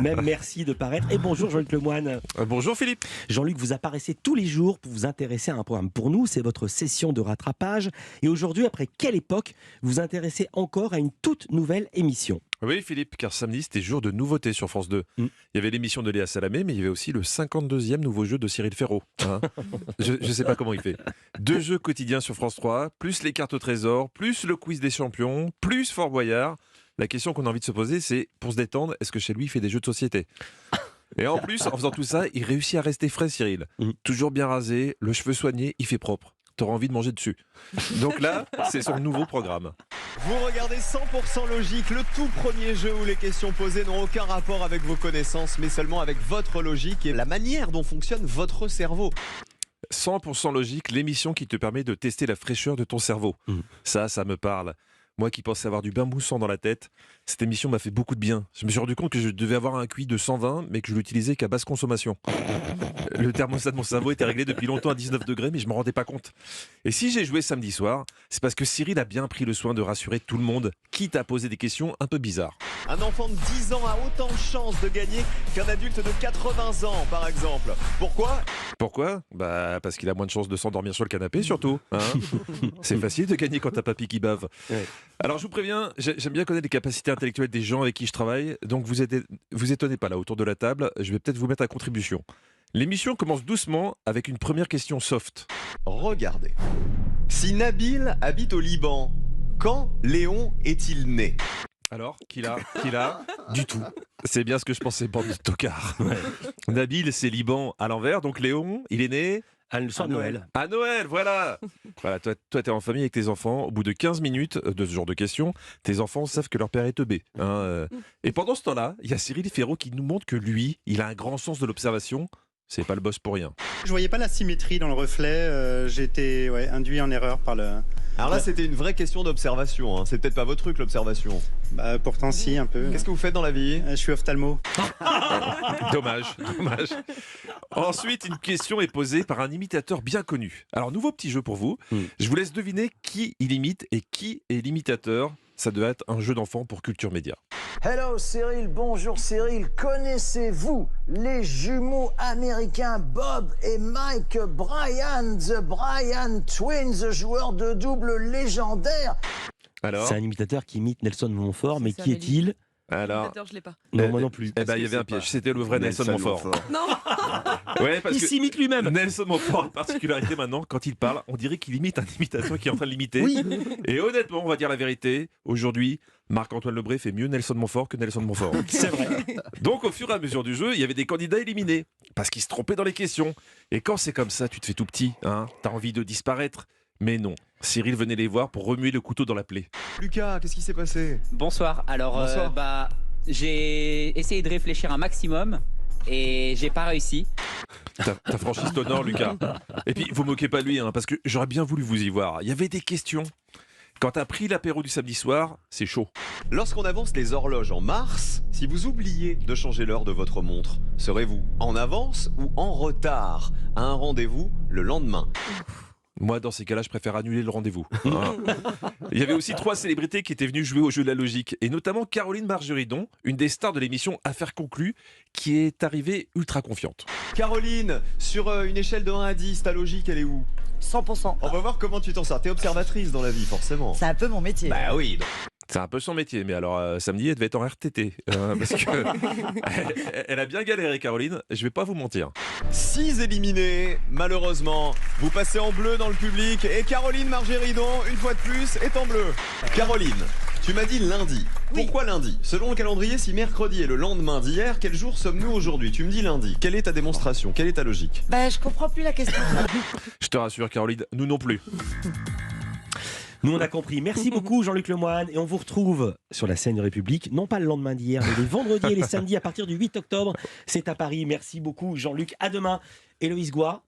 même. Merci de paraître. Et bonjour Jean-Luc Lemoyne. Bonjour Philippe. Jean-Luc, vous apparaissez tous les jours pour vous intéresser à un programme. Pour nous, c'est votre session de rattrapage. Et aujourd'hui, après quelle époque vous vous intéressez encore à une toute nouvelle émission? Oui Philippe, car samedi c'était jour de nouveautés sur France 2. Il y avait l'émission de Léa Salamé, mais il y avait aussi le 52e nouveau jeu de Cyril Ferraud. Je ne sais pas comment il fait. 2 jeux quotidiens sur France 3, plus les cartes au trésor, plus le quiz des champions, plus Fort Boyard. La question qu'on a envie de se poser, c'est, pour se détendre, est-ce que chez lui il fait des jeux de société? Et en plus, en faisant tout ça, il réussit à rester frais, Cyril. Toujours bien rasé, le cheveu soigné, il fait propre. T'auras envie de manger dessus. Donc là, c'est son nouveau programme. Vous regardez 100% logique, le tout premier jeu où les questions posées n'ont aucun rapport avec vos connaissances, mais seulement avec votre logique et la manière dont fonctionne votre cerveau. 100% logique, l'émission qui te permet de tester la fraîcheur de ton cerveau. Ça me parle. Moi qui pensais avoir du bain moussant dans la tête, cette émission m'a fait beaucoup de bien. Je me suis rendu compte que je devais avoir un QI de 120, mais que je l'utilisais qu'à basse consommation. Le thermostat de mon cerveau était réglé depuis longtemps à 19 degrés, mais je ne me rendais pas compte. Et si j'ai joué samedi soir, c'est parce que Cyril a bien pris le soin de rassurer tout le monde, quitte à poser des questions un peu bizarres. Un enfant de 10 ans a autant de chances de gagner qu'un adulte de 80 ans, par exemple. Pourquoi ? Pourquoi ? Parce qu'il a moins de chances de s'endormir sur le canapé, surtout. C'est facile de gagner quand t'as papy qui bave. Ouais. Alors je vous préviens, j'aime bien connaître les capacités intellectuelles des gens avec qui je travaille, donc vous étonnez pas là autour de la table, je vais peut-être vous mettre à contribution. L'émission commence doucement avec une première question soft. Regardez. Si Nabil habite au Liban, quand Léon est-il né ? Alors, qui l'a Du tout. C'est bien ce que je pensais, bande de tocards. Ouais. Nabil, c'est Liban à l'envers, donc Léon, il est né... À Noël. À Noël, voilà. Voilà, toi, t'es en famille avec tes enfants. Au bout de 15 minutes de ce genre de questions, tes enfants savent que leur père est teubé. Et pendant ce temps-là, il y a Cyril Ferraud qui nous montre que lui, il a un grand sens de l'observation. C'est pas le boss pour rien. Je voyais pas la symétrie dans le reflet. J'ai été induit en erreur par le... Alors là, c'était une vraie question d'observation. C'est peut-être pas votre truc, l'observation. Pourtant, si, un peu. Qu'est-ce que vous faites dans la vie ? Je suis ophtalmo. Dommage. Ensuite, une question est posée par un imitateur bien connu. Alors, nouveau petit jeu pour vous. Je vous laisse deviner qui il imite et qui est l'imitateur. Ça doit être un jeu d'enfant pour Culture Média. Hello Cyril, bonjour Cyril. Connaissez-vous les jumeaux américains Bob et Mike Bryan, The Bryan Twins, joueurs de double légendaires? Alors, c'est un imitateur qui imite Nelson Montfort, mais qui est-il? Alors, je l'ai pas. Non, moi non plus. Il y avait un piège. C'était le vrai Nelson Montfort. Non. Ouais, parce il s'imite lui-même. Nelson Montfort a une particularité maintenant, quand il parle, on dirait qu'il imite un imitateur qui est en train de l'imiter. Oui. Et honnêtement, on va dire la vérité. Aujourd'hui, Marc-Antoine Lebré fait mieux Nelson Montfort que Nelson Montfort. C'est vrai. Donc, au fur et à mesure du jeu, il y avait des candidats éliminés parce qu'ils se trompaient dans les questions. Et quand c'est comme ça, tu te fais tout petit. T'as envie de disparaître. Mais non, Cyril venait les voir pour remuer le couteau dans la plaie. Lucas, qu'est-ce qui s'est passé ? Bonsoir. Alors, Bonsoir. j'ai essayé de réfléchir un maximum et j'ai pas réussi. T'as franchi cet honneur, Lucas. Et puis, vous moquez pas de lui, parce que j'aurais bien voulu vous y voir. Il y avait des questions. Quand t'as pris l'apéro du samedi soir, c'est chaud. Lorsqu'on avance les horloges en mars, si vous oubliez de changer l'heure de votre montre, serez-vous en avance ou en retard à un rendez-vous le lendemain ? Moi, dans ces cas-là, je préfère annuler le rendez-vous. Il y avait aussi 3 célébrités qui étaient venues jouer au jeu de la logique, et notamment Caroline Margeridon, une des stars de l'émission Affaires conclues, qui est arrivée ultra confiante. Caroline, sur une échelle de 1 à 10, ta logique, elle est où ? 100%. On va voir comment tu t'en sors. T'es observatrice dans la vie, forcément. C'est un peu mon métier. Bah oui. C'est un peu son métier, mais alors samedi, elle devait être en RTT, parce que elle a bien galéré, Caroline, je vais pas vous mentir. 6 éliminés, malheureusement. Vous passez en bleu dans le public, et Caroline Margeridon, une fois de plus, est en bleu. Caroline, tu m'as dit lundi. Pourquoi lundi ? Selon le calendrier, si mercredi est le lendemain d'hier, quel jour sommes-nous aujourd'hui ? Tu me dis lundi. Quelle est ta démonstration ? Quelle est ta logique ? Je comprends plus la question. Je te rassure, Caroline, nous non plus. Nous, on a compris. Merci beaucoup, Jean-Luc Lemoyne. Et on vous retrouve sur la scène de République, non pas le lendemain d'hier, mais les vendredis et les samedis à partir du 8 octobre. C'est à Paris. Merci beaucoup, Jean-Luc. À demain. Héloïse Goua.